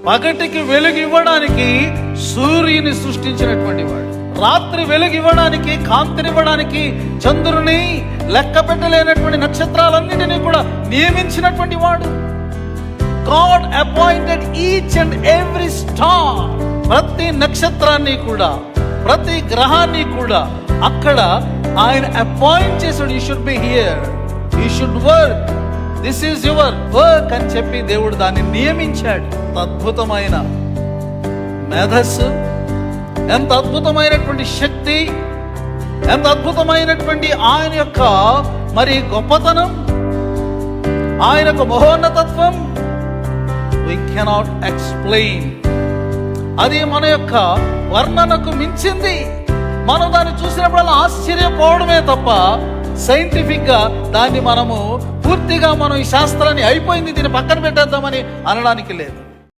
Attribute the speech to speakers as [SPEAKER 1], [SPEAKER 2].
[SPEAKER 1] పగటికి వెలుగు ఇవ్వడానికి సూర్యుని సృష్టించినటువంటి వాడు, రాత్రి వెలుగు ఇవ్వడానికి, కాంతినివ్వడానికి చంద్రుని, లెక్క పెట్టలేనటువంటి నక్షత్రాలన్నిటినీ కూడా నియమించినటువంటి వాడు. God appointed each and every star. ప్రతి నక్షత్రాన్ని కూడా, ప్రతి గ్రహాన్ని కూడా అక్కడ ఆయన అపాయింట్ చేశాడు. You should be here, you should work, this is your work అని చెప్పి దేవుడు దాన్ని నియమించాడు. అద్భుతమైన మేధస్సు, ఎంత అద్భుతమైనటువంటి శక్తి, ఎంత అద్భుతమైనటువంటి ఆయన యొక్క మరి గొప్పతనం, ఆయన యొక్క మహోన్నతత్వం. We cannot explain. అది మన యొక్క వర్ణనకు మించింది. మనం దాన్ని చూసినప్పుడల్లా ఆశ్చర్యపోవడమే తప్ప సైంటిఫిక్ గా దాన్ని మనము పూర్తిగా మనం ఈ శాస్త్రాన్ని అయిపోయింది, దీన్ని పక్కన పెట్టేద్దామని అనడానికి లేదు.